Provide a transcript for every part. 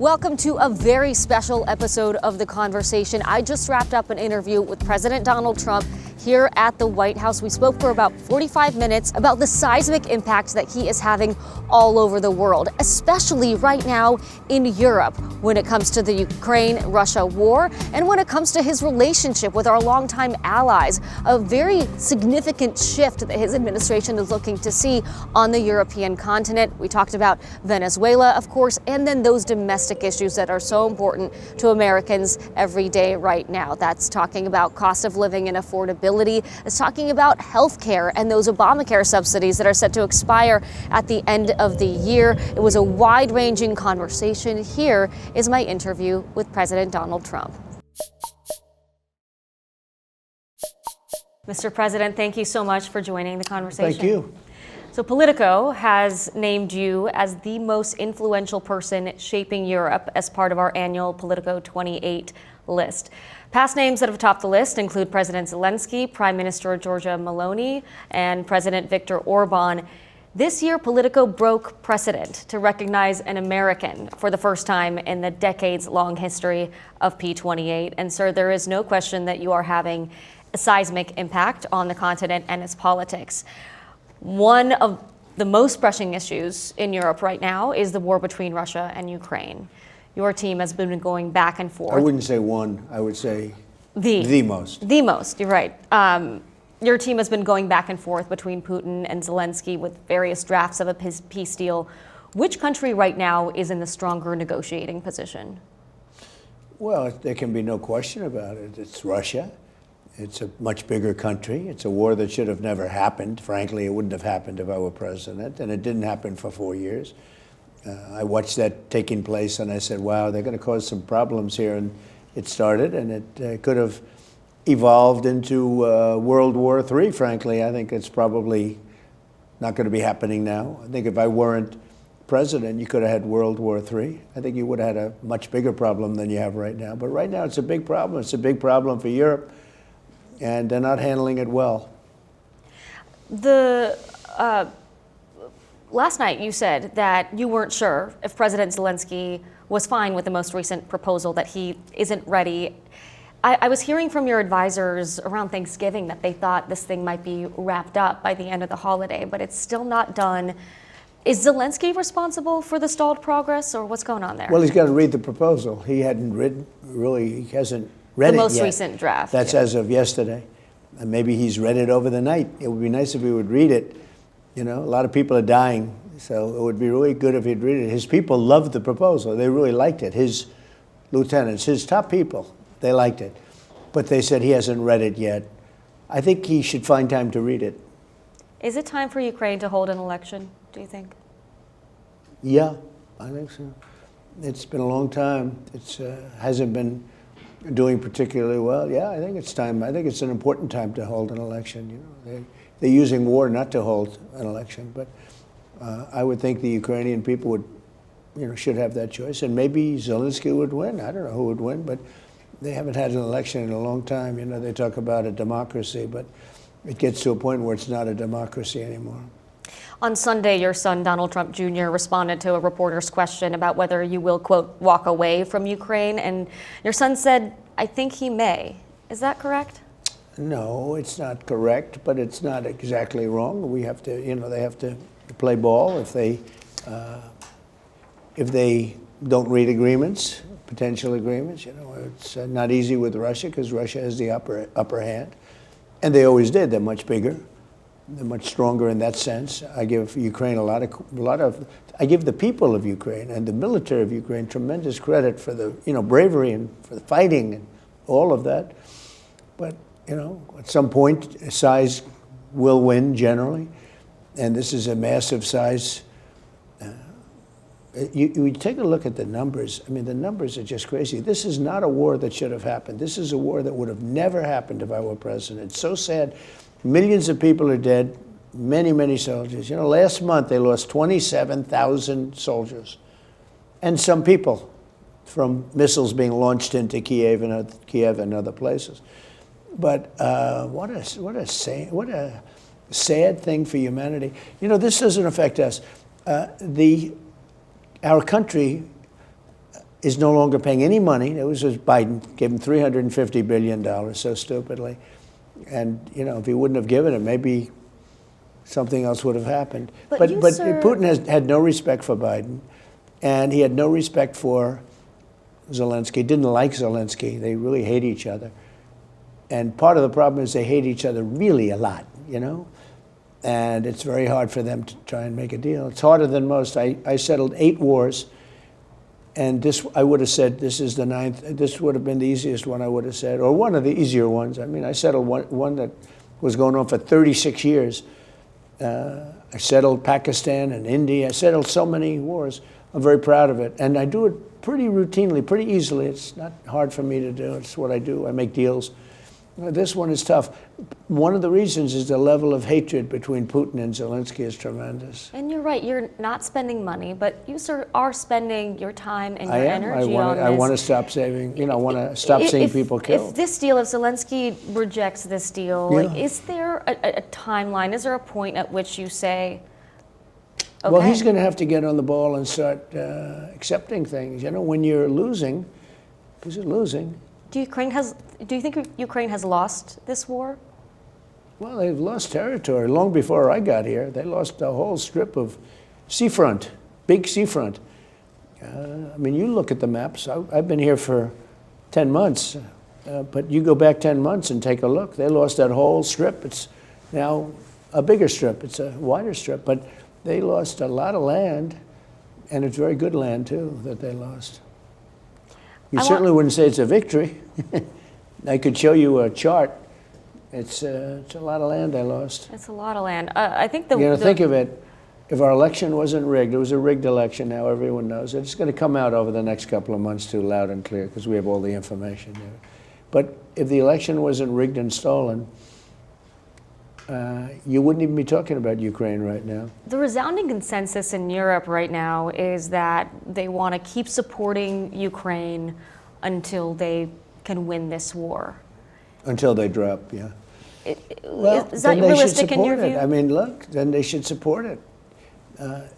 Welcome to a very special episode of The Conversation. I just wrapped up an interview with President Donald Trump here at the White House. We spoke for about 45 minutes about the seismic impact that he is having all over the world, especially right now in Europe when it comes to the Ukraine-Russia war and when it comes to his relationship with our longtime allies. A very significant shift that his administration is looking to see on the European continent. We talked about Venezuela, of course, and then those domestic issues that are so important to Americans every day right now. That's talking about cost of living and affordability. It's talking about health care and those Obamacare subsidies that are set to expire at the end of the year. It was a wide-ranging conversation. Here is my interview with President Donald Trump. Mr. President, thank you so much for joining the conversation. Thank you. So Politico has named you as the most influential person shaping Europe as part of our annual Politico 28 list. Past names that have topped the list include President Zelensky, Prime Minister Giorgia Meloni, and President Viktor Orban. This year, Politico broke precedent to recognize an American for the first time in the decades-long history of P28. And sir, there is no question that you are having a seismic impact on the continent and its politics. One of the most pressing issues in Europe right now is the war between Russia and Ukraine. Your team has been going back and forth. I wouldn't say one, I would say the most. The most, you're right. Your team has been going back and forth between Putin and Zelensky with various drafts of a peace deal. Which country right now is in the stronger negotiating position? Well, there can be no question about it. It's Russia. It's a much bigger country. It's a war that should have never happened. Frankly, it wouldn't have happened if I were president, and it didn't happen for 4 years. I watched that taking place, and I said, wow, they're going to cause some problems here. And it started, and it could have evolved into World War III, frankly. I think it's probably not going to be happening now. I think if I weren't president, you could have had World War III. I think you would have had a much bigger problem than you have right now. But right now, it's a big problem. It's a big problem for Europe, and they're not handling it well. Last night, you said that you weren't sure if President Zelensky was fine with the most recent proposal, that he isn't ready. I was hearing from your advisors around Thanksgiving that they thought this thing might be wrapped up by the end of the holiday, but it's still not done. Is Zelensky responsible for the stalled progress, or what's going on there? Well, he's got to read the proposal. He hasn't read it yet. The most recent draft. That's as of yesterday. And maybe he's read it over the night. It would be nice if he would read it. You know, a lot of people are dying, so it would be really good if he'd read it. His people loved the proposal. They really liked it. His lieutenants, his top people, they liked it. But they said he hasn't read it yet. I think he should find time to read it. Is it time for Ukraine to hold an election, do you think? Yeah, I think so. It's been a long time. It hasn't been doing particularly well. Yeah, I think it's time. I think it's an important time to hold an election. You know, they're using war not to hold an election, but I would think the Ukrainian people would, should have that choice, and maybe Zelensky would win. I don't know who would win, but they haven't had an election in a long time. You know, they talk about a democracy, but it gets to a point where it's not a democracy anymore. On Sunday, your son, Donald Trump Jr., responded to a reporter's question about whether you will, quote, walk away from Ukraine, and your son said, I think he may. Is that correct? No, it's not correct, but it's not exactly wrong. We have to, they have to play ball if they don't read agreements, potential agreements. It's not easy with Russia because Russia has the upper hand, and they always did. They're much bigger, they're much stronger in that sense. I give Ukraine I give the people of Ukraine and the military of Ukraine tremendous credit for the bravery and for the fighting and all of that. But at some point, size will win generally, and this is a massive size. You take a look at the numbers. I mean, the numbers are just crazy. This is not a war that should have happened. This is a war that would have never happened if I were president. It's so sad. Millions of people are dead, many, many soldiers. Last month they lost 27,000 soldiers and some people from missiles being launched into Kiev and other places. But what a sad thing for humanity. This doesn't affect us. Our country is no longer paying any money. It was just Biden gave him $350 billion so stupidly. And, you know, if he wouldn't have given it, maybe something else would have happened. But Putin had no respect for Biden, and he had no respect for Zelensky. Didn't like Zelensky. They really hate each other. And part of the problem is they hate each other really a lot, you know? And it's very hard for them to try and make a deal. It's harder than most. I settled 8 wars, and this, I would have said, this is the 9th. This would have been the easiest one I would have said, or one of the easier ones. I mean, I settled one that was going on for 36 years. I settled Pakistan and India. I settled so many wars. I'm very proud of it. And I do it pretty routinely, pretty easily. It's not hard for me to do. It's what I do. I make deals. This one is tough. One of the reasons is the level of hatred between Putin and Zelensky is tremendous. And you're right, you're not spending money, but you sort of are spending your time and your energy on this. I want to stop saving, you know, I want to stop seeing people killed. If this deal, if Zelensky rejects this deal, like, is there a timeline? Is there a point at which you say, okay? Well, he's going to have to get on the ball and start accepting things. You know, when you're losing, because you're losing. Do you think Ukraine has lost this war? Well, they've lost territory. Long before I got here, they lost a whole strip of seafront, big seafront. I mean, you look at the maps. I've been here for 10 months, but you go back 10 months and take a look. They lost that whole strip. It's now a bigger strip. It's a wider strip, but they lost a lot of land, and it's very good land, too, that they lost. You certainly wouldn't say it's a victory. I could show you a chart. It's a lot of land I lost. It's a lot of land. I think think of it. If our election wasn't rigged, it was a rigged election now, everyone knows. It's going to come out over the next couple of months too, loud and clear, because we have all the information there. But if the election wasn't rigged and stolen, you wouldn't even be talking about Ukraine right now. The resounding consensus in Europe right now is that they want to keep supporting Ukraine until they can win this war. Until they drop, yeah. Well, is that realistic in your view? I mean, look, then they should support it.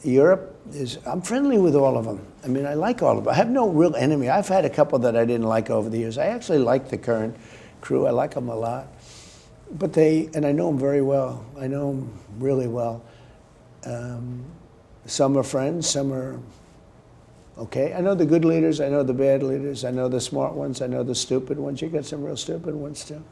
Europe is, I'm friendly with all of them. I mean, I like all of them. I have no real enemy. I've had a couple that I didn't like over the years. I actually like the current crew. I like them a lot. But and I know them very well. I know them really well. Some are friends, some are okay. I know the good leaders, I know the bad leaders, I know the smart ones, I know the stupid ones. You got some real stupid ones too.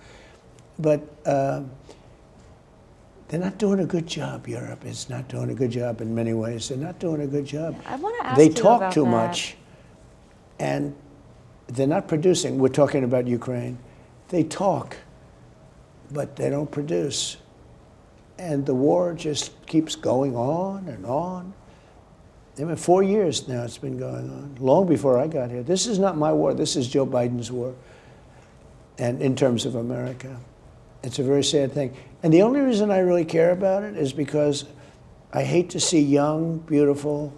But they're not doing a good job. Europe is not doing a good job in many ways. They're not doing a good job. I want to ask you about that. They talk too much, and they're not producing. We're talking about Ukraine. They talk, but they don't produce. And the war just keeps going on and on. I mean, 4 years now it's been going on, long before I got here. This is not my war. This is Joe Biden's war, and in terms of America. It's a very sad thing. And the only reason I really care about it is because I hate to see young, beautiful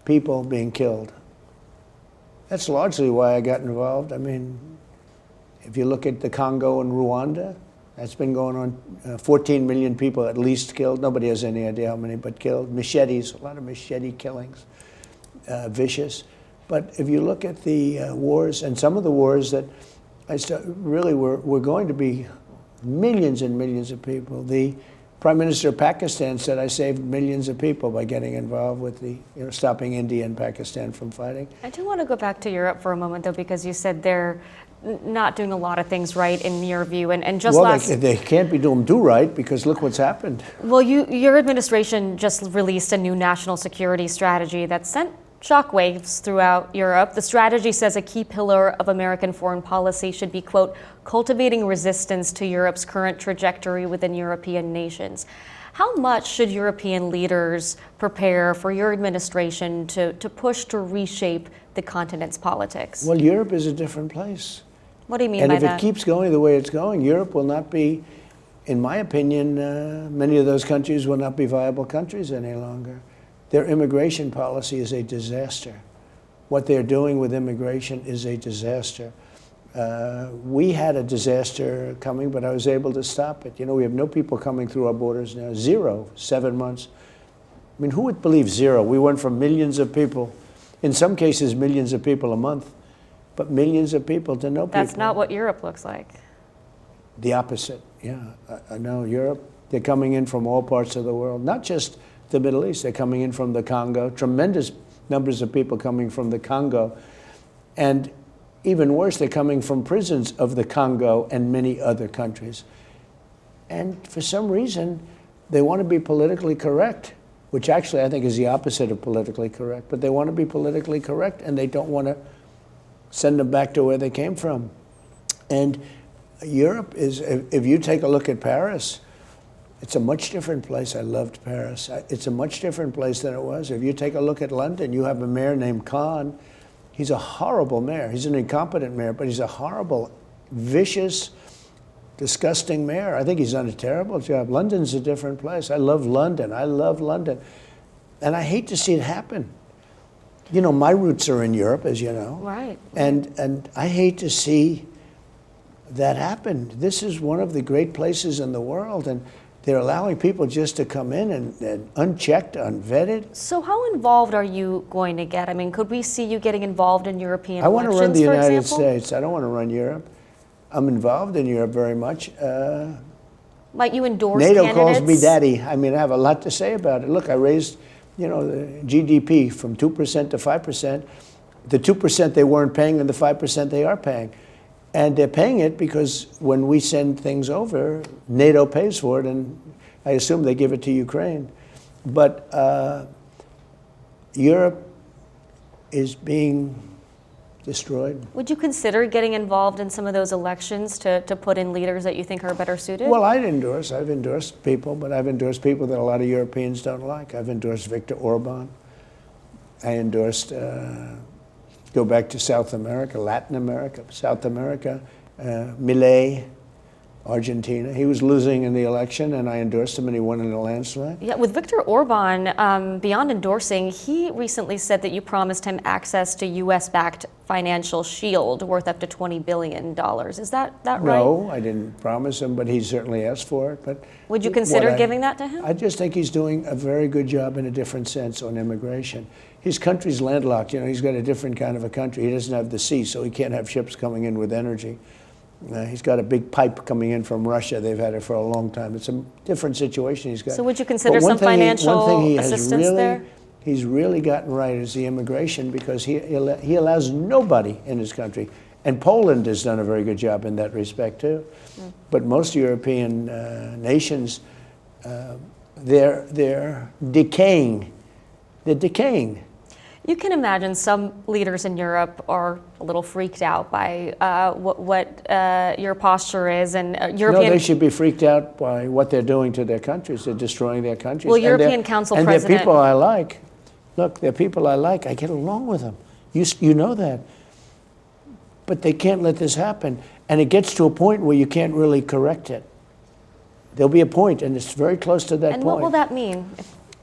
people being killed. That's largely why I got involved. I mean, if you look at the Congo and Rwanda, that's been going on. 14 million people at least killed. Nobody has any idea how many, but killed. Machetes, a lot of machete killings, vicious. But if you look at the wars, and some of the wars that really were going to be millions and millions of people. The Prime Minister of Pakistan said, I saved millions of people by getting involved with stopping India and Pakistan from fighting. I do want to go back to Europe for a moment, though, because you said they're not doing a lot of things right in your view. And just they can't be doing right, because look what's happened. Well, your administration just released a new national security strategy that sent shockwaves throughout Europe. The strategy says a key pillar of American foreign policy should be, quote, cultivating resistance to Europe's current trajectory within European nations. How much should European leaders prepare for your administration to push to reshape the continent's politics? Well, Europe is a different place. What do you mean by that? And if it keeps going the way it's going, Europe will not be, in my opinion, many of those countries will not be viable countries any longer. Their immigration policy is a disaster. What they're doing with immigration is a disaster. We had a disaster coming, but I was able to stop it. You know, we have no people coming through our borders now. 0, 7 months. I mean, who would believe 0? We went from millions of people In some cases, millions of people a month, but millions of people to no people. That's not what Europe looks like. The opposite, yeah. I know Europe, they're coming in from all parts of the world, not just the Middle East. They're coming in from the Congo, tremendous numbers of people coming from the Congo. And even worse, they're coming from prisons of the Congo and many other countries. And for some reason, they want to be politically correct, which actually I think is the opposite of politically correct. But they want to be politically correct, and they don't want to send them back to where they came from. And Europe is, if you take a look at Paris, it's a much different place. I loved Paris. It's a much different place than it was. If you take a look at London, you have a mayor named Khan. He's a horrible mayor. He's an incompetent mayor, but he's a horrible, vicious, disgusting mayor. I think he's done a terrible job. London's a different place. I love London. I love London. And I hate to see it happen. You know, my roots are in Europe, as you know. Right. And I hate to see that happen. This is one of the great places in the world, and they're allowing people just to come in and unchecked, unvetted. So how involved are you going to get? I mean, could we see you getting involved in European I want elections, to run the for United example? States. I don't want to run Europe. I'm involved in Europe very much. Might you endorse NATO candidates? calls me daddy. I mean, I have a lot to say about it. Look, I raised, you know, the GDP from 2% to 5%. The 2% they weren't paying and the 5% they are paying. And they're paying it because when we send things over, NATO pays for it, and I assume they give it to Ukraine. But Europe is being destroyed. Would you consider getting involved in some of those elections to put in leaders that you think are better suited? Well, I've endorsed people, but I've endorsed people that a lot of Europeans don't like. I've endorsed Viktor Orban. I endorsed, go back to South America, Latin America, South America, Milei, Argentina. He was losing in the election, and I endorsed him, and he won in a landslide. Yeah, with Viktor Orban, beyond endorsing, he recently said that you promised him access to U.S.-backed financial shield worth up to $20 billion. Is that right? No, I didn't promise him, but he certainly asked for it. But would you consider giving that to him? I just think he's doing a very good job in a different sense on immigration. His country's landlocked. You know, he's got a different kind of a country. He doesn't have the sea, so he can't have ships coming in with energy. He's got a big pipe coming in from Russia. They've had it for a long time. It's a different situation he's got. So would you consider some financial assistance there? He's really gotten right is the immigration, because he allows nobody in his country. And Poland has done a very good job in that respect too. Mm. But most European nations, they're decaying. They're decaying. You can imagine some leaders in Europe are a little freaked out by what your posture is, and European. No, they should be freaked out by what they're doing to their countries. They're destroying their countries. Well, European Council President. And they're people I like. Look, they're people I like. I get along with them. You know that. But they can't let this happen. And it gets to a point where you can't really correct it. There'll be a point, and it's very close to that point. And what will that mean?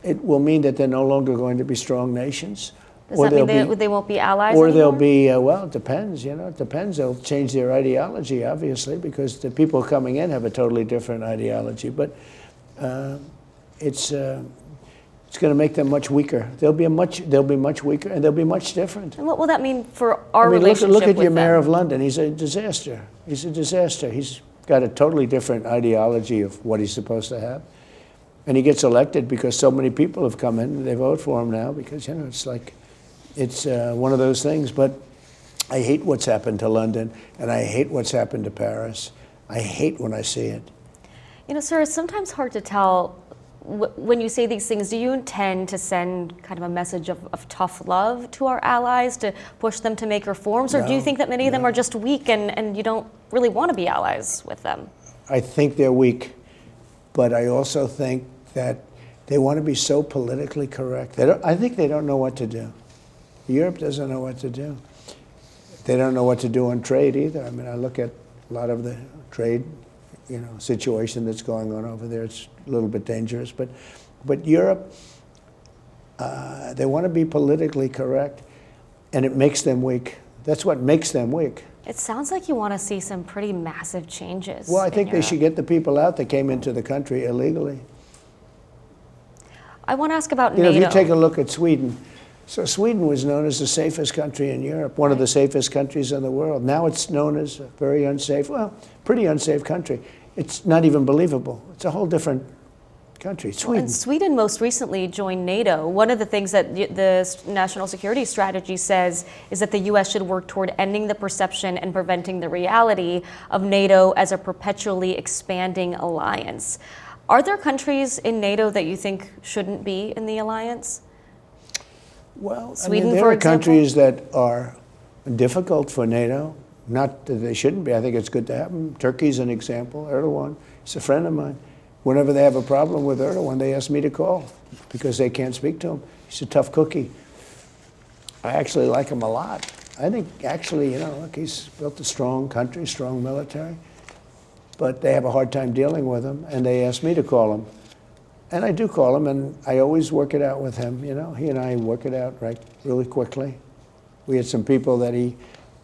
It will mean that they're no longer going to be strong nations. Does that mean they won't be allies Or anymore? they'll be, well, it depends, you know, it depends. They'll change their ideology, obviously, because the people coming in have a totally different ideology. But it's going to make them much weaker. They'll be much weaker, and they'll be much different. And what will that mean for our relationship look at with your mayor them? of London. He's a disaster. He's a disaster. He's got a totally different ideology of what he's supposed to have. And he gets elected because so many people have come in and they vote for him now because, you know, it's like, it's one of those things. But I hate what's happened to London, and I hate what's happened to Paris. I hate when I see it. You know, sir, it's sometimes hard to tell when you say these things. Do you intend to send kind of a message of tough love to our allies to push them to make reforms? Or do you think that many of them are just weak and you don't really want to be allies with them? I think they're weak, but I also think that they want to be so politically correct. I think they don't know what to do. Europe doesn't know what to do. They don't know what to do on trade either. I mean, I look at a lot of the trade, you know, situation that's going on over there. It's a little bit dangerous, but Europe, they want to be politically correct, and it makes them weak. That's what makes them weak. It sounds like you want to see some pretty massive changes. Well, I think they should get the people out that came into the country illegally. I want to ask about NATO. NATO. If you take a look at Sweden, So Sweden was known as the safest country in Europe, one of the safest countries in the world. Now it's known as a very unsafe, well, pretty unsafe country. It's not even believable. It's a whole different country, Sweden. Well, and Sweden most recently joined NATO. One of the things that the National Security Strategy says is that the U.S. should work toward ending the perception and preventing the reality of NATO as a perpetually expanding alliance. Are there countries in NATO that you think shouldn't be in the alliance? Well, Sweden, there for are example? countries that are difficult for NATO. Not that they shouldn't be. I think it's good to have them. Turkey's an example. Erdogan, he's a friend of mine. Whenever they have a problem with Erdogan, they ask me to call because they can't speak to him. He's a tough cookie. I actually like him a lot. I think actually, look, he's built a strong country, strong military, but they have a hard time dealing with him, and they ask me to call him. And I do call him, and I always work it out with him. He and I work it out really quickly. We had some people that he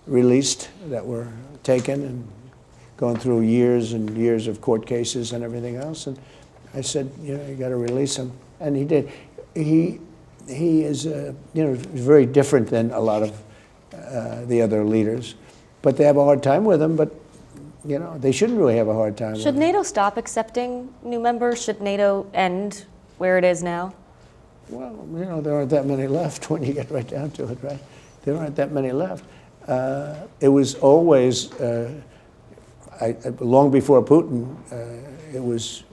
released that were taken and going through years and years of court cases and everything else. And I said, you got to release him. And he did. He is, very different than a lot of the other leaders. But they have a hard time with him, but, they shouldn't really have a hard time with him. Should NATO stop accepting new members? Should NATO end where it is now? Well, there aren't that many left when you get right down to it, right? There aren't that many left. It was always, long before Putin, it was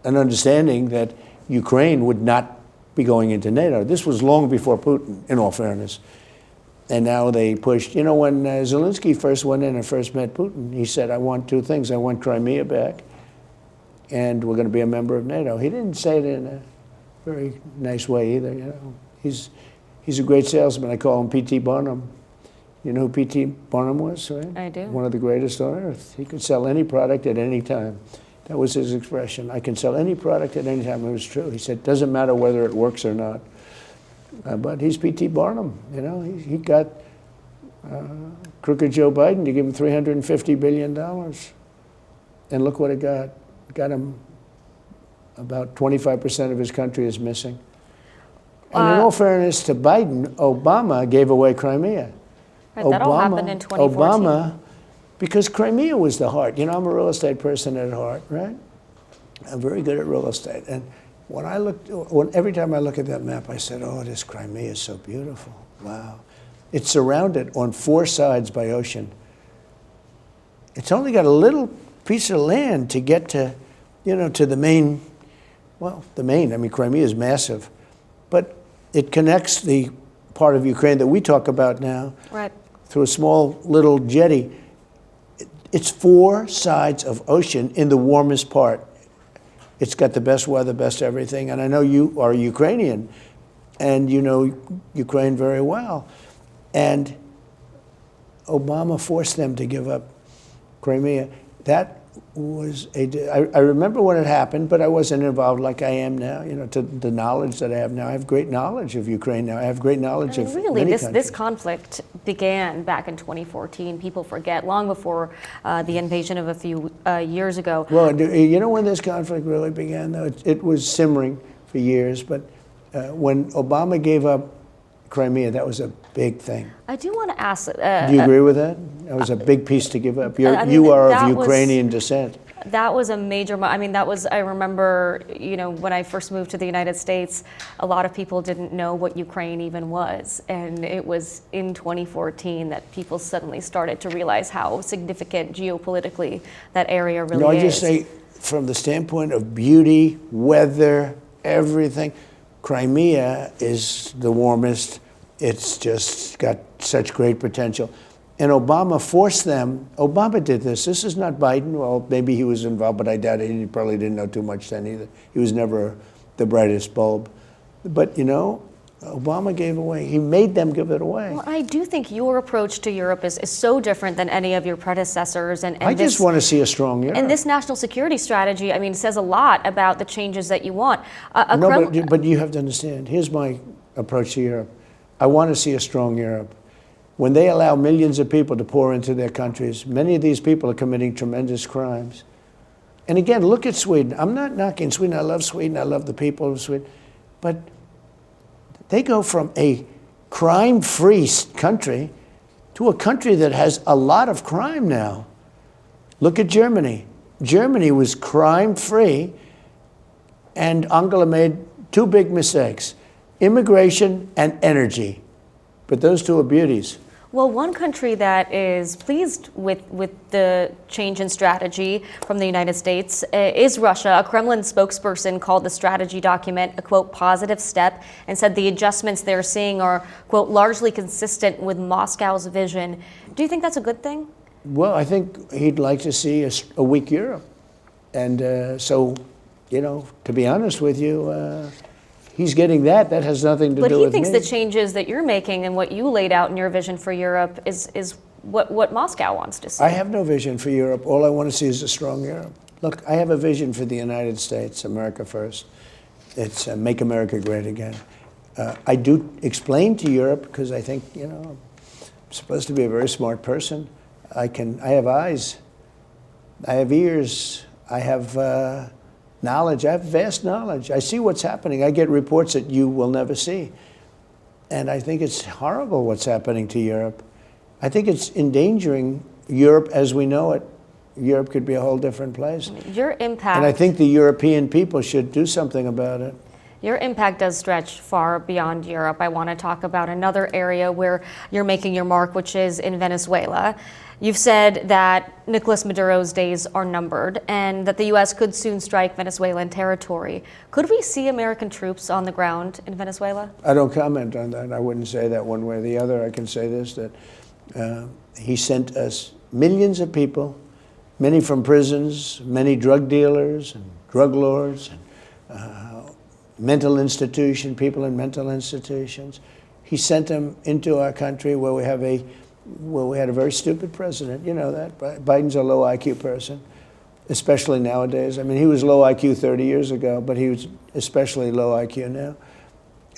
an understanding that Ukraine would not be going into NATO. This was long before Putin, in all fairness. And now they pushed, when Zelensky first went in and first met Putin, he said, I want two things. I want Crimea back, and we're going to be a member of NATO. He didn't say it in a very nice way either, He's a great salesman. I call him P.T. Barnum. You know who P.T. Barnum was, right? I do. One of the greatest on earth. He could sell any product at any time. That was his expression. I can sell any product at any time. It was true. He said, doesn't matter whether it works or not. But he's P.T. Barnum, He got crooked Joe Biden to give him $350 billion. And look what it got. It got him about 25% of his country is missing. And in all fairness to Biden, Obama gave away Crimea. Right, that all happened in 2014. Obama, because Crimea was the heart. I'm a real estate person at heart, right? I'm very good at real estate. And every time I look at that map, I said, oh, this Crimea is so beautiful. Wow. It's surrounded on four sides by ocean. It's only got a little piece of land to get to, to the main, Crimea is massive. But it connects the part of Ukraine that we talk about now, right, through a small little jetty. It's four sides of ocean in the warmest part. It's got the best weather, best everything. And I know you are Ukrainian, and you know Ukraine very well. And Obama forced them to give up Crimea. That was I remember when it happened, but I wasn't involved like I am now. To the knowledge that I have now, I have great knowledge of Ukraine now. I have great knowledge of many countries. This conflict began back in 2014. People forget, long before the invasion of a few years ago. Well, when this conflict really began, though, it was simmering for years. But when Obama gave up Crimea, that was a big thing. I do want to ask. Do you agree with that? That was a big piece to give up. You are of Ukrainian descent. That was a major. I remember, when I first moved to the United States, a lot of people didn't know what Ukraine even was, and it was in 2014 that people suddenly started to realize how significant geopolitically that area really is. I just say, from the standpoint of beauty, weather, everything, Crimea is the warmest. It's just got such great potential. And Obama forced them. Obama did this. This is not Biden. Well, maybe he was involved, but I doubt it. He probably didn't know too much then either. He was never the brightest bulb. But, Obama gave away. He made them give it away. Well, I do think your approach to Europe is so different than any of your predecessors. And I just want to see a strong Europe. And this national security strategy, says a lot about the changes that you want. But you have to understand. Here's my approach to Europe. I want to see a strong Europe. When they allow millions of people to pour into their countries, many of these people are committing tremendous crimes. And again, look at Sweden. I'm not knocking Sweden. I love Sweden. I love the people of Sweden. But they go from a crime-free country to a country that has a lot of crime now. Look at Germany. Germany was crime-free, and Angela made two big mistakes: immigration and energy. But those two are beauties. Well, one country that is pleased with the change in strategy from the United States is Russia. A Kremlin spokesperson called the strategy document a, quote, positive step, and said the adjustments they're seeing are, quote, largely consistent with Moscow's vision. Do you think that's a good thing? Well, I think he'd like to see a weak Europe. And so, you know, to be honest with you, he's getting that. That has nothing to do with me. But he thinks the changes that you're making and what you laid out in your vision for Europe is what Moscow wants to see. I have no vision for Europe. All I want to see is a strong Europe. Look, I have a vision for the United States, America first. It's make America great again. I do explain to Europe because I think, you know, I'm supposed to be a very smart person. I have eyes. I have ears. I have knowledge. I have vast knowledge. I see what's happening. I get reports that you will never see. And I think it's horrible what's happening to Europe. I think it's endangering Europe as we know it. Europe could be a whole different place. Your impact... And I think the European people should do something about it. Your impact does stretch far beyond Europe. I want to talk about another area where you're making your mark, which is in Venezuela. You've said that Nicolas Maduro's days are numbered and that the U.S. could soon strike Venezuelan territory. Could we see American troops on the ground in Venezuela? I don't comment on that. I wouldn't say that one way or the other. I can say this, that he sent us millions of people, many from prisons, many drug dealers and drug lords, and mental institution, people in mental institutions. He sent them into our country where we had a very stupid president. You know that. Biden's a low IQ person, especially nowadays. I mean, he was low IQ 30 years ago, but he was especially low IQ now.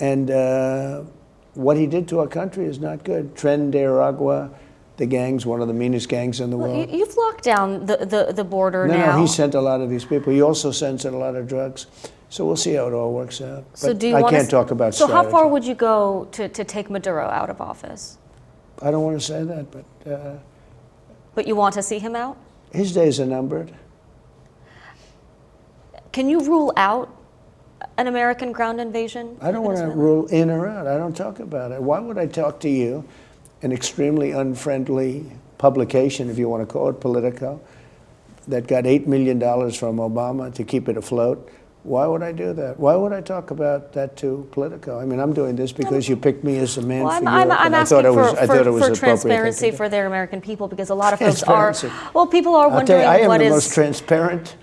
And what he did to our country is not good. Tren de Aragua, the gangs, one of the meanest gangs in the world. You've locked down the border now. No, he sent a lot of these people. He also sends in a lot of drugs. So we'll see how it all works out. So but I can't talk about strategy. So how far would you go to take Maduro out of office? I don't want to say that, But you want to see him out? His days are numbered. Can you rule out an American ground invasion? I don't want to rule in or out. I don't talk about it. Why would I talk to you, an extremely unfriendly publication, if you want to call it Politico, that got $8 million from Obama to keep it afloat? Why would I do that? Why would I talk about that to Politico? I mean, I'm doing this because you picked me as a man for Europe, I'm I thought it was for transparency for their American people, because a lot of folks are, well, people are wondering I am what the is... most transparent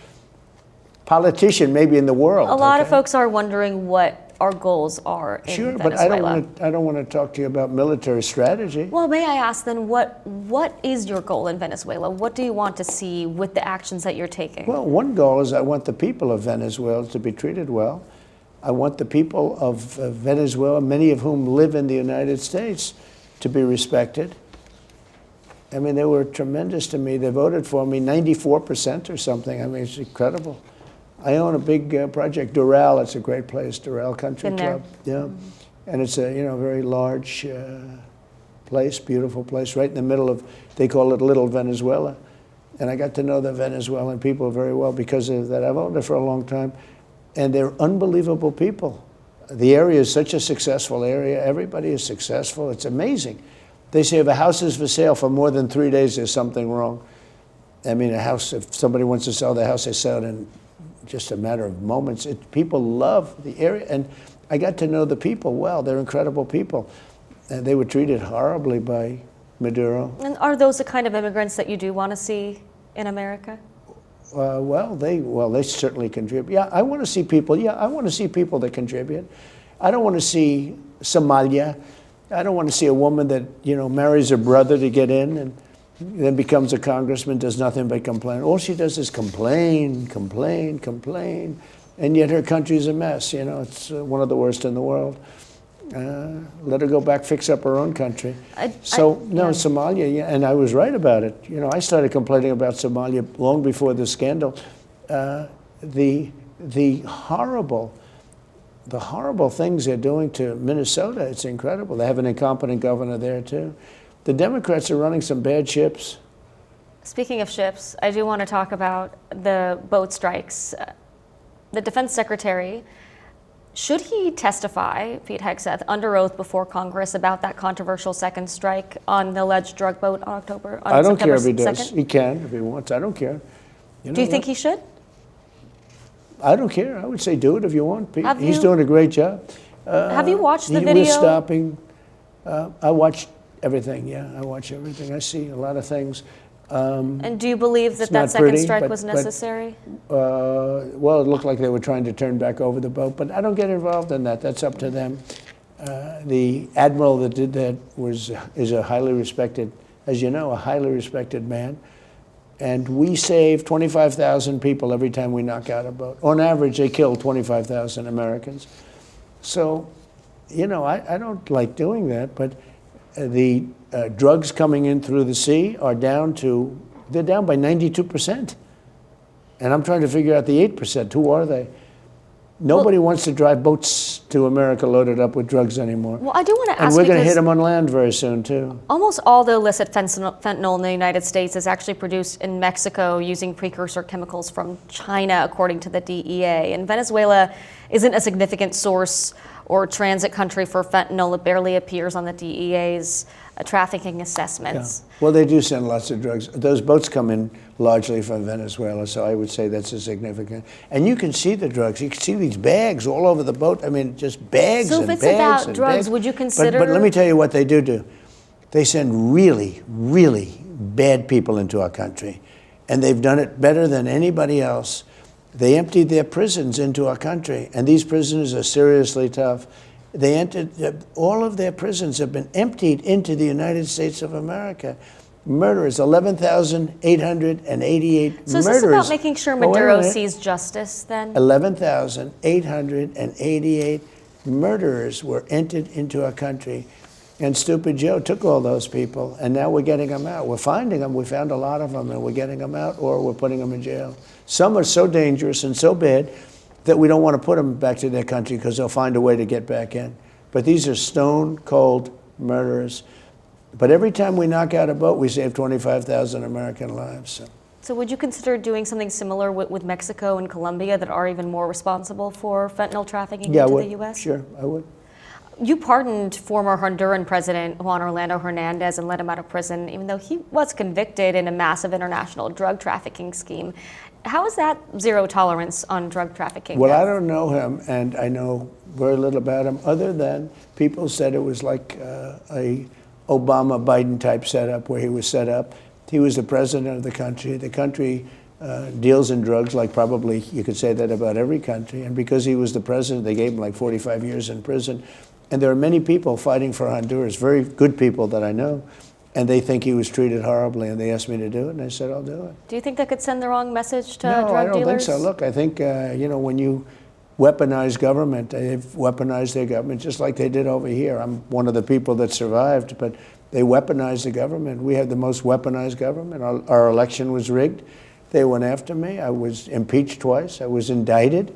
politician maybe in the world. A lot of folks are wondering what our goals are in Sure, Venezuela. but I don't want to talk to you about military strategy. Well, may I ask then, what is your goal in Venezuela? What do you want to see with the actions that you're taking? Well, one goal is I want the people of Venezuela to be treated well. I want the people of Venezuela, many of whom live in the United States, to be respected. I mean, they were tremendous to me. They voted for me 94% or something. I mean, it's incredible. I own a big project, Doral. It's a great place, Doral Country Club. Yeah, mm-hmm. And it's a very large place, beautiful place, right in the middle of. They call it Little Venezuela, and I got to know the Venezuelan people very well because of that. I've owned it for a long time, and they're unbelievable people. The area is such a successful area. Everybody is successful. It's amazing. They say if a house is for sale for more than 3 days, there's something wrong. I mean, a house. If somebody wants to sell their house, they sell it in just a matter of moments. People love the area, and I got to know the people well. They're incredible people. And they were treated horribly by Maduro. And are those the kind of immigrants that you do want to see in America? Well, they certainly contribute. Yeah, I want to see people. Yeah, I want to see people that contribute. I don't want to see Somalia. I don't want to see a woman that marries her brother to get in and then becomes a congressman, does nothing but complain. All she does is complain, complain, complain, and yet her country's a mess. It's one of the worst in the world. Let her go back, fix up her own country. Somalia, yeah, and I was right about it. I started complaining about Somalia long before the scandal. The horrible the horrible things they're doing to Minnesota, it's incredible. They have an incompetent governor there, too. The Democrats are running some bad ships. Speaking of ships, I do want to talk about the boat strikes. The defense secretary, should he testify, Pete Hegseth, under oath before Congress about that controversial second strike on the alleged drug boat on I don't care if he does. 2nd? He can if he wants. I don't care. Do you think he should? I don't care. I would say do it if you want, Pete. He's you- doing a great job. Have you watched the We're video? stopping. I watched everything, yeah. I watch everything. I see a lot of things. And do you believe that It's that not second pretty, strike but- was but- necessary? Well, it looked like they were trying to turn back over the boat, but I don't get involved in that. That's up to them. The admiral that did that is a highly respected, as you know, a highly respected man. And we save 25,000 people every time we knock out a boat. On average, they kill 25,000 Americans. So, you know, I don't like doing that, but the drugs coming in through the sea are they're down by 92%. And I'm trying to figure out the 8%. Who are they? Nobody wants to drive boats to America loaded up with drugs anymore. Well, I do want to ask And we're going to because hit them on land very soon, too. almost all the illicit fentanyl in the United States is actually produced in Mexico using precursor chemicals from China, according to the DEA. And Venezuela isn't a significant source or transit country for fentanyl. It barely appears on the DEA's trafficking assessments. Well, they do send lots of drugs. Those boats come in largely from Venezuela, so I would say that's a significant. And you can see the drugs. You can see these bags all over the boat. I mean, just bags So and if it's bags about and drugs, bags. would you consider? But let me tell you what they do. They send really, really bad people into our country, and they've done it better than anybody else. They emptied their prisons into our country, and these prisons are seriously tough. They entered, all of their prisons have been emptied into the United States of America. Murderers, 11,888 So is murderers. this about making sure Oh, wait a Maduro minute. sees justice then? 11,888 murderers were entered into our country. And Stupid Joe took all those people, and now we're getting them out. We're finding them. We found a lot of them, and we're getting them out, or we're putting them in jail. Some are so dangerous and so bad that we don't want to put them back to their country because they'll find a way to get back in. But these are stone-cold murderers. But every time we knock out a boat, we save 25,000 American lives. So would you consider doing something similar with Mexico and Colombia that are even more responsible for fentanyl trafficking into the U.S.? Sure, I would. You pardoned former Honduran President Juan Orlando Hernandez and let him out of prison, even though he was convicted in a massive international drug trafficking scheme. How is that zero tolerance on drug trafficking? Well, I don't know him, and I know very little about him, other than people said it was like a Obama-Biden type setup where he was set up. He was the president of the country. The country deals in drugs like probably you could say that about every country. And because he was the president, they gave him like 45 years in prison. And there are many people fighting for Honduras, very good people that I know, and they think he was treated horribly, and they asked me to do it, and I said, I'll do it. Do you think that could send the wrong message to No, drug I don't dealers? think so. Look, I think, when you weaponize government, they've weaponized their government just like they did over here. I'm one of the people that survived, but they weaponized the government. We had the most weaponized government. Our election was rigged. They went after me. I was impeached twice. I was indicted.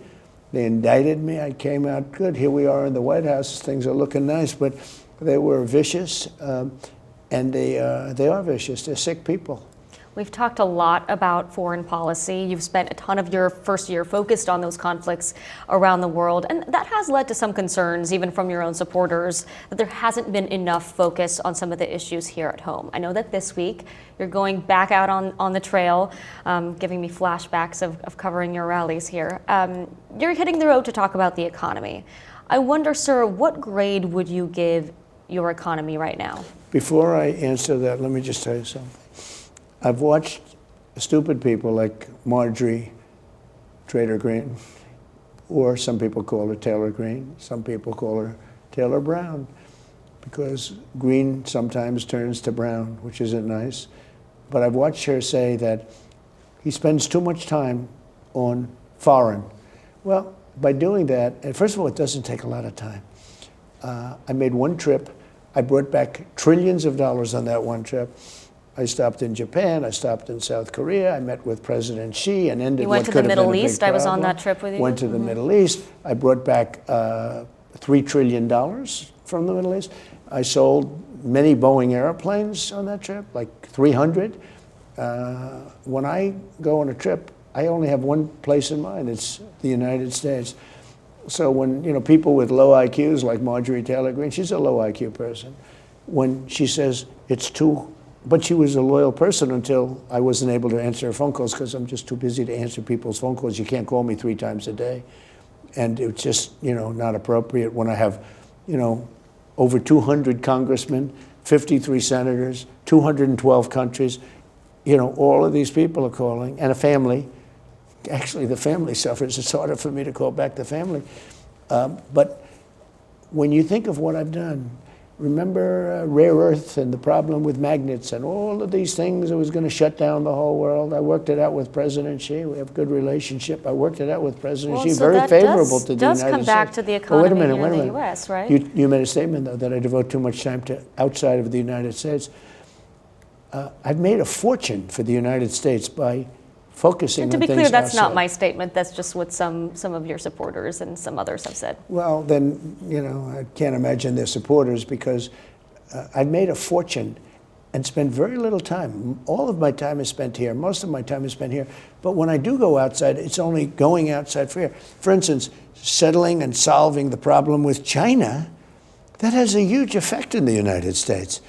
They indicted me. I came out good. Here we are in the White House. Things are looking nice, but they were vicious, and they are vicious. They're sick people. We've talked a lot about foreign policy. You've spent a ton of your first year focused on those conflicts around the world, and that has led to some concerns, even from your own supporters, that there hasn't been enough focus on some of the issues here at home. I know that this week you're going back out on the trail, giving me flashbacks of covering your rallies here. You're hitting the road to talk about the economy. I wonder, sir, what grade would you give your economy right now? Before I answer that, let me just tell you something. I've watched stupid people like Marjorie Taylor Greene, or some people call her Taylor Greene, some people call her Taylor Brown, because green sometimes turns to brown, which isn't nice. But I've watched her say that he spends too much time on foreign. Well, by doing that, and first of all, it doesn't take a lot of time. I made one trip. I brought back trillions of dollars on that one trip. I stopped in Japan. I stopped in South Korea. I met with President Xi and ended You went what to could the have been a Middle big East. I was on problem. that trip with you. Went to the Middle East. I brought back $3 trillion from the Middle East. I sold many Boeing airplanes on that trip, like 300. When I go on a trip, I only have one place in mind. It's the United States. So when people with low IQs like Marjorie Taylor Greene, she's a low IQ person. When she says it's too, but she was a loyal person until I wasn't able to answer her phone calls because I'm just too busy to answer people's phone calls. You can't call me 3 times a day. And it's just, not appropriate when I have, over 200 congressmen, 53 senators, 212 countries, all of these people are calling, and a family. Actually, the family suffers. It's harder for me to call back the family. But when you think of what I've done, remember rare earth and the problem with magnets and all of these things that was going to shut down the whole world. I worked it out with President Xi. We have a good relationship. I worked it out with President Xi. So Very favorable to the United States. does come back to the economy here in the U.S., right? You made a statement, though, that I devote too much time to outside of the United States. I've made a fortune for the United States by focusing on things outside. To be clear, that's not my statement. That's just what some of your supporters and some others have said. Well, then, I can't imagine their supporters because I've made a fortune and spent very little time. All of my time is spent here. Most of my time is spent here. But when I do go outside, it's only going outside for here. For instance, settling and solving the problem with China, that has a huge effect in the United States.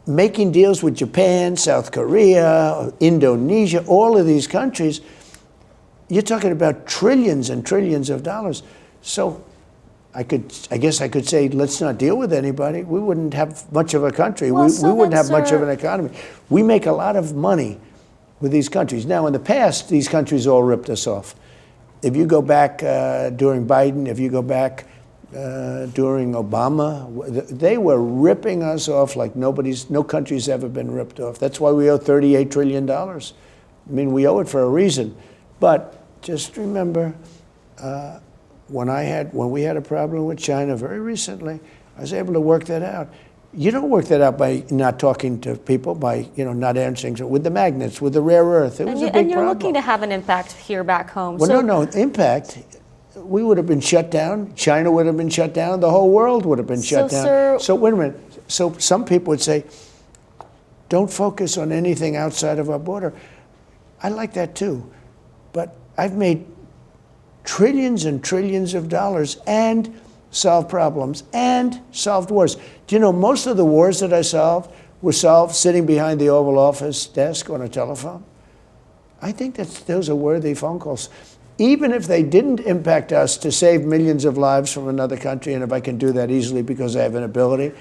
Making deals with Japan, South Korea, Indonesia, all of these countries, you're talking about trillions and trillions of dollars. So I guess I could say, let's not deal with anybody. We wouldn't have much of a country. Well, we wouldn't have much of an economy. We make a lot of money with these countries. Now, in the past, these countries all ripped us off. If you go back during Biden, if you go back during Obama, they were ripping us off like no country's ever been ripped off. That's why we owe $38 trillion. I mean, we owe it for a reason. But just remember, when we had a problem with China very recently, I was able to work that out. You don't work that out by not talking to people, by not answering with the magnets, with the rare earth. It was a big problem. And you're looking to have an impact here back home. Well, no, impact. We would have been shut down. China would have been shut down. The whole world would have been shut down. So wait a minute. So some people would say, don't focus on anything outside of our border. I like that too. But I've made trillions and trillions of dollars and solved problems and solved wars. Do you know most of the wars that I solved were solved sitting behind the Oval Office desk on a telephone? I think those are worthy phone calls. Even if they didn't impact us to save millions of lives from another country, and if I can do that easily because I have an ability,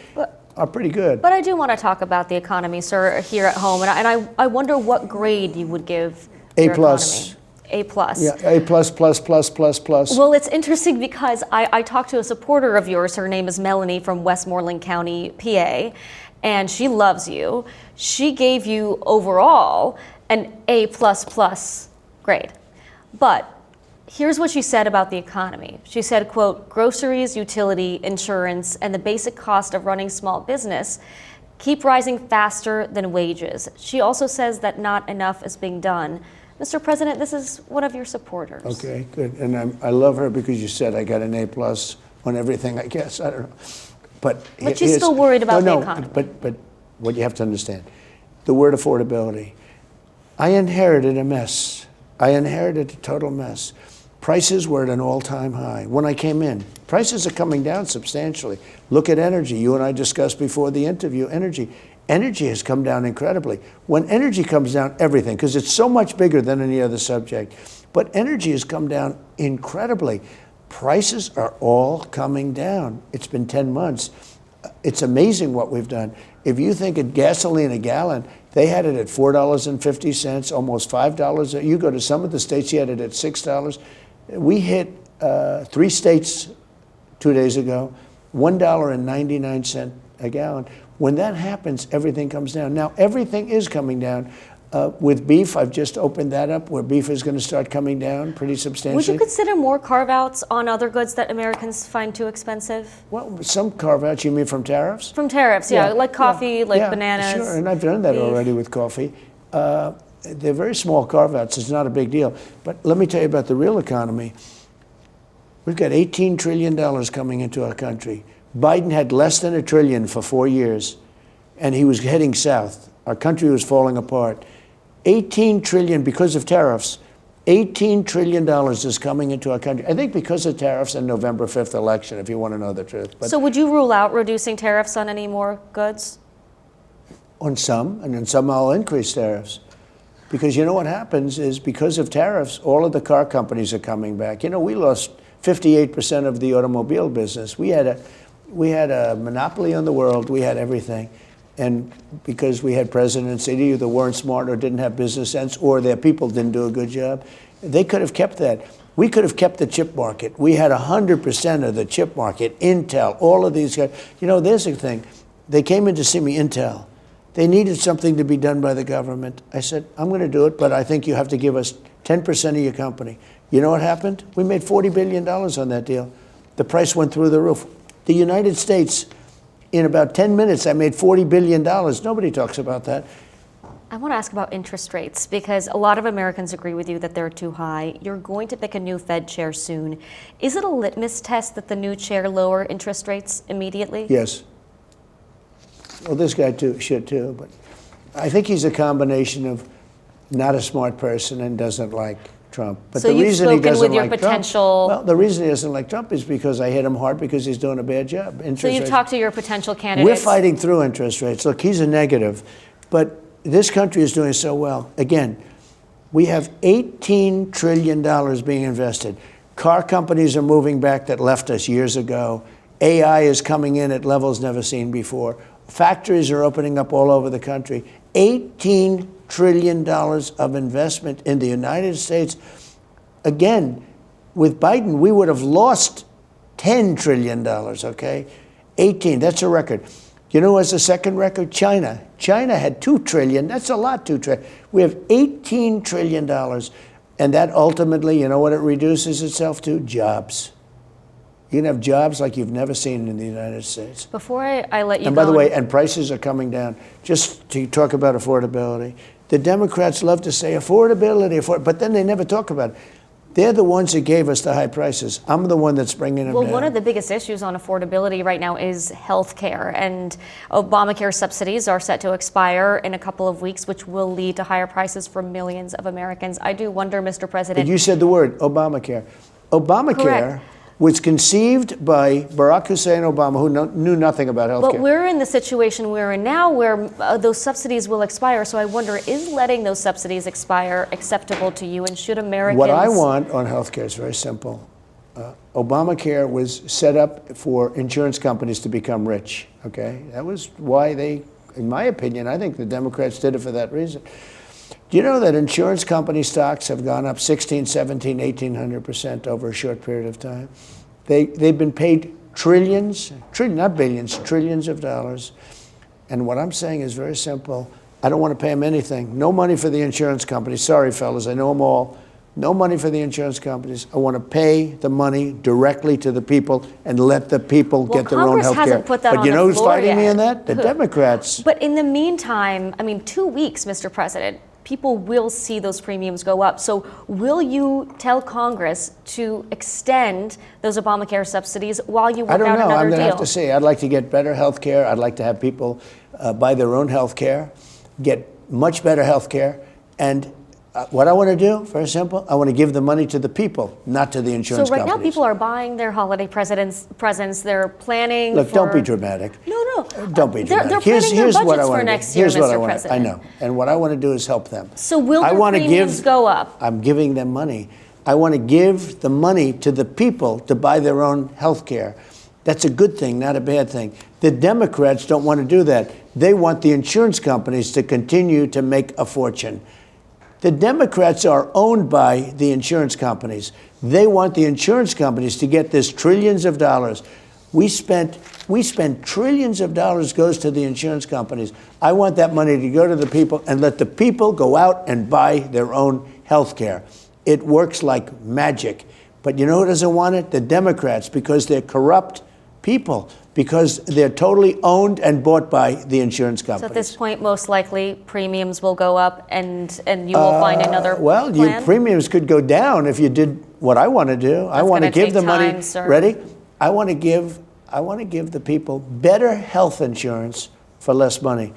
are pretty good. But I do want to talk about the economy, sir, here at home, and I wonder what grade you would give your economy. A+. Yeah, A++++++. Well, it's interesting because I talked to a supporter of yours. Her name is Melanie from Westmoreland County, PA, and she loves you. She gave you overall an A++ grade. But here's what she said about the economy. She said, quote, groceries, utility, insurance, and the basic cost of running small business keep rising faster than wages. She also says that not enough is being done. Mr. President, this is one of your supporters. Okay, good. And I love her because you said I got an A+ on everything, I guess. I don't know. But she's still worried about the economy. But what you have to understand, the word affordability. I inherited a mess. I inherited a total mess. Prices were at an all-time high when I came in. Prices are coming down substantially. Look at energy. You and I discussed before the interview, energy. Energy has come down incredibly. When energy comes down, everything, because it's so much bigger than any other subject, but energy has come down incredibly. Prices are all coming down. It's been 10 months. It's amazing what we've done. If you think of gasoline a gallon, they had it at $4.50, almost $5. You go to some of the states, you had it at $6. We hit 3 states 2 days ago, $1.99 a gallon. When that happens, everything comes down. Now, everything is coming down. With beef, I've just opened that up, where beef is going to start coming down pretty substantially. Would you consider more carve-outs on other goods that Americans find too expensive? Well, some carve-outs, you mean from tariffs? From tariffs, yeah, like coffee, like bananas. Sure, and I've done that beef. already with coffee. They're very small carve-outs. It's not a big deal. But let me tell you about the real economy. We've got $18 trillion coming into our country. Biden had less than $1 trillion for 4 years, and he was heading south. Our country was falling apart. 18 trillion because of tariffs. $18 trillion is coming into our country. I think because of tariffs and November 5th election, if you want to know the truth. But so would you rule out reducing tariffs on any more goods? on some, and on some I'll increase tariffs. Because you know what happens is because of tariffs, all of the car companies are coming back. You know, we lost 58% of the automobile business. We had a monopoly on the world. We had everything. And because we had presidents that either weren't smart or didn't have business sense, or their people didn't do a good job, they could have kept that. We could have kept the chip market. We had 100% of the chip market, Intel, all of these guys. You know, there's a thing. They came in to see me, Intel. They needed something to be done by the government. I said, I'm going to do it, but I think you have to give us 10% of your company. You know what happened? We made $40 billion on that deal. The price went through the roof. The United States, in about 10 minutes, I made $40 billion. Nobody talks about that. I want to ask about interest rates, because a lot of Americans agree with you that they're too high. You're going to pick a new Fed chair soon. Is it a litmus test that the new chair lower interest rates immediately? Yes. Well, this guy should too, but I think he's a combination of not a smart person and doesn't like Trump. But so the you've reason spoken he doesn't with your like potential... Trump, well, the reason he doesn't like Trump is because I hit him hard because he's doing a bad job. So you've talked to your potential candidates. We're fighting through interest rates. Look, he's a negative, but this country is doing so well. Again, we have $18 trillion being invested. Car companies are moving back that left us years ago. AI is coming in at levels never seen before. Factories are opening up all over the country. $18 trillion of investment in the United States. Again, with Biden, we would have lost $10 trillion, okay? 18, that's a record. You know who has the second record? China. China had $2 trillion. That's a lot, $2 trillion. We have $18 trillion. And that ultimately, you know what it reduces itself to? Jobs. You can have jobs like you've never seen in the United States. Before I let you go... And by the way, and prices are coming down. Just to talk about affordability. The Democrats love to say affordability, but then they never talk about it. They're the ones that gave us the high prices. I'm the one that's bringing them down. Well, one of the biggest issues on affordability right now is health care. And Obamacare subsidies are set to expire in a couple of weeks, which will lead to higher prices for millions of Americans. I do wonder, Mr. President... But you said the word, Obamacare. Obamacare... Correct. Was conceived by Barack Hussein Obama, who knew nothing about health care. But we're in the situation we're in now where those subsidies will expire. So I wonder, is letting those subsidies expire acceptable to you? And should Americans... What I want on health care is very simple. Obamacare was set up for insurance companies to become rich, okay? That was why they, in my opinion, I think the Democrats did it for that reason. Do you know that insurance company stocks have gone up 16, 17, 1,800% over a short period of time? They've been paid trillions, not billions, trillions of dollars. And what I'm saying is very simple. I don't want to pay them anything. No money for the insurance companies. Sorry, fellas, I know them all. No money for the insurance companies. I want to pay the money directly to the people and let the people get their own health care. Hasn't put that but on you know the who's floor fighting yet? Me on that? The Democrats. But in the meantime, I mean, 2 weeks, Mr. President, people will see those premiums go up. So will you tell Congress to extend those Obamacare subsidies while you work out another deal? I don't know. I'm going to have to say, I'd like to get better health care. I'd like to have people buy their own health care, get much better health care. And what I want to do, very simple, I want to give the money to the people, not to the insurance companies. So right now people are buying their holiday presents. They're planning Look, don't be dramatic. No. Don't be dramatic. They're planning their budgets for next year, Mr. President. I know. And what I want to do is help them. So will their premiums go up? I'm giving them money. I want to give the money to the people to buy their own health care. That's a good thing, not a bad thing. The Democrats don't want to do that. They want the insurance companies to continue to make a fortune. The Democrats are owned by the insurance companies. They want the insurance companies to get this trillions of dollars. We spent trillions of dollars goes to the insurance companies. I want that money to go to the people and let the people go out and buy their own health care. It works like magic. But you know who doesn't want it? The Democrats, because they're corrupt people, because they're totally owned and bought by the insurance companies. So at this point, most likely premiums will go up and you will find another Well, plan? your premiums could go down if you did what I want to do. I want to give the money. Sir. Ready? I want to give the people better health insurance for less money.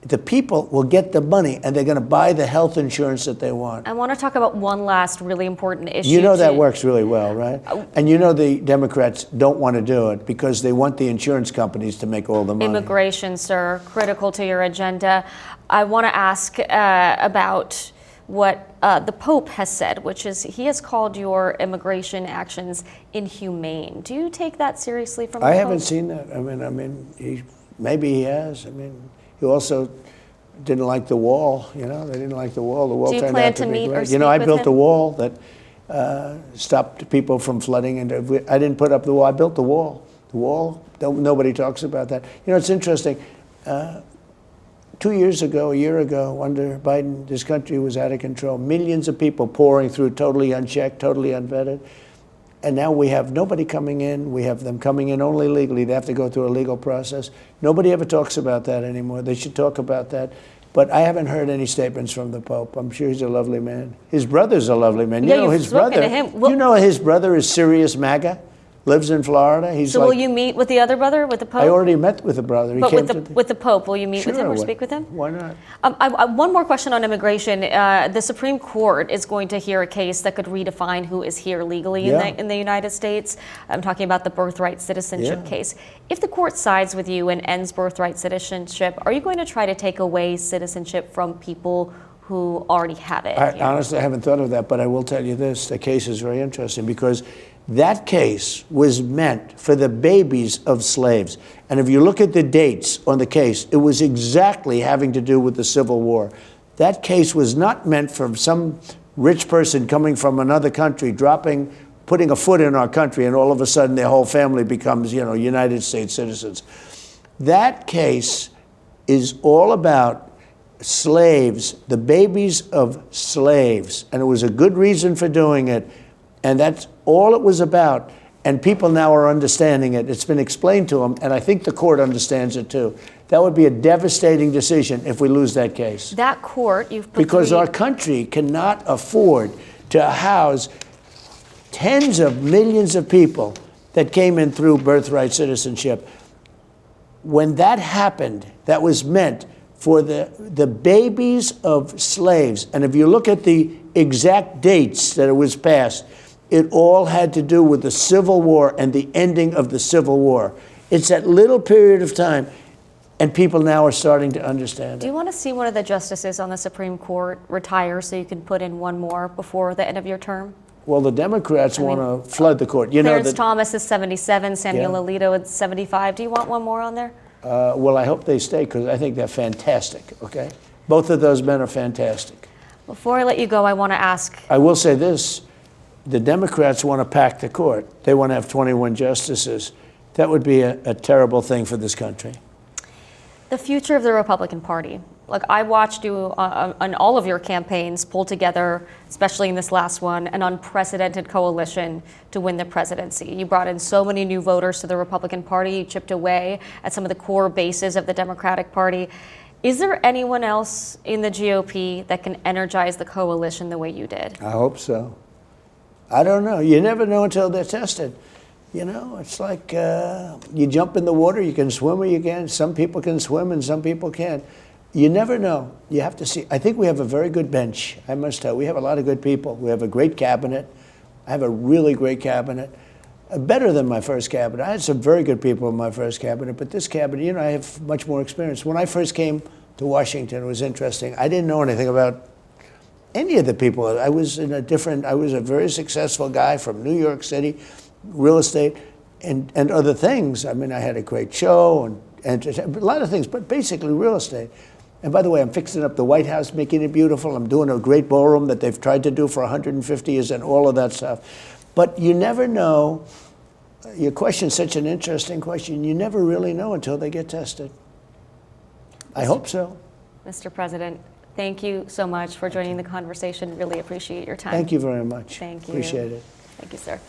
The people will get the money and they're going to buy the health insurance that they want. I want to talk about one last really important issue. You know that works really well, right? And you know the Democrats don't want to do it because they want the insurance companies to make all the money. Immigration, sir, critical to your agenda. I want to ask about what the Pope has said, which is he has called your immigration actions inhumane. Do you take that seriously from the Pope? I haven't seen that. Maybe he has. He also didn't like the wall. They didn't like the wall. The wall Do you turned plan out to to be meet or great. speak I with built him? a wall that stopped people from flooding. And I didn't put up the wall. I built the wall. The wall. Nobody talks about that. It's interesting. 2 years ago, a year ago, under Biden, this country was out of control. Millions of people pouring through, totally unchecked, totally unvetted. And now we have nobody coming in. We have them coming in only legally. They have to go through a legal process. Nobody ever talks about that anymore. They should talk about that. But I haven't heard any statements from the Pope. I'm sure he's a lovely man. His brother's a lovely man. Yeah, You know you've his spoken brother. to him. Well, you know his brother is Sirius MAGA, lives in Florida. So will you meet with the other brother, with the Pope? I already met with the brother. He But came with the Pope, will you meet with him or Sure, speak with him? Why not? One more question on immigration. The Supreme Court is going to hear a case that could redefine who is here legally in the United States. I'm talking about the birthright citizenship case. If the court sides with you and ends birthright citizenship, are you going to try to take away citizenship from people who already have it? I honestly haven't thought of that, but I will tell you this. The case is very interesting because that case was meant for the babies of slaves. And if you look at the dates on the case, it was exactly having to do with the Civil War. That case was not meant for some rich person coming from another country, putting a foot in our country, and all of a sudden their whole family becomes, United States citizens. That case is all about slaves, the babies of slaves. And it was a good reason for doing it. And that's all it was about. And people now are understanding it. It's been explained to them, and I think the court understands it too. That would be a devastating decision if we lose that case. That court, because our country cannot afford to house tens of millions of people that came in through birthright citizenship. When that happened, that was meant for the babies of slaves. And if you look at the exact dates that it was passed, it all had to do with the Civil War and the ending of the Civil War. It's that little period of time, and people now are starting to understand it. Do you want to see one of the justices on the Supreme Court retire so you can put in one more before the end of your term? Well, the Democrats want to flood the court. Clarence Thomas is 77, Samuel Alito is 75. Do you want one more on there? Well, I hope they stay because I think they're fantastic, okay? Both of those men are fantastic. Before I let you go, I want to ask. I will say this. The Democrats want to pack the court. They want to have 21 justices. That would be a terrible thing for this country. The future of the Republican Party. Look, I watched you on all of your campaigns pull together, especially in this last one, an unprecedented coalition to win the presidency. You brought in so many new voters to the Republican Party. You chipped away at some of the core bases of the Democratic Party. Is there anyone else in the GOP that can energize the coalition the way you did? I hope so. I don't know. You never know until they're tested. It's like you jump in the water, you can swim or you can't. Some people can swim and some people can't. You never know. You have to see. I think we have a very good bench, I must tell. We have a lot of good people. We have a great cabinet. I have a really great cabinet. Better than my first cabinet. I had some very good people in my first cabinet, but this cabinet, I have much more experience. When I first came to Washington, it was interesting. I didn't know anything about any of the people. I was a very successful guy from New York City, real estate, and other things. I had a great show and a lot of things, but basically real estate. And by the way, I'm fixing up the White House, making it beautiful. I'm doing a great ballroom that they've tried to do for 150 years and all of that stuff. But you never know your question's such an interesting question. You never really know until they get tested. I hope so. Mr. President, thank you so much for joining the conversation. Really appreciate your time. Thank you very much. Thank you. Appreciate it. Thank you, sir.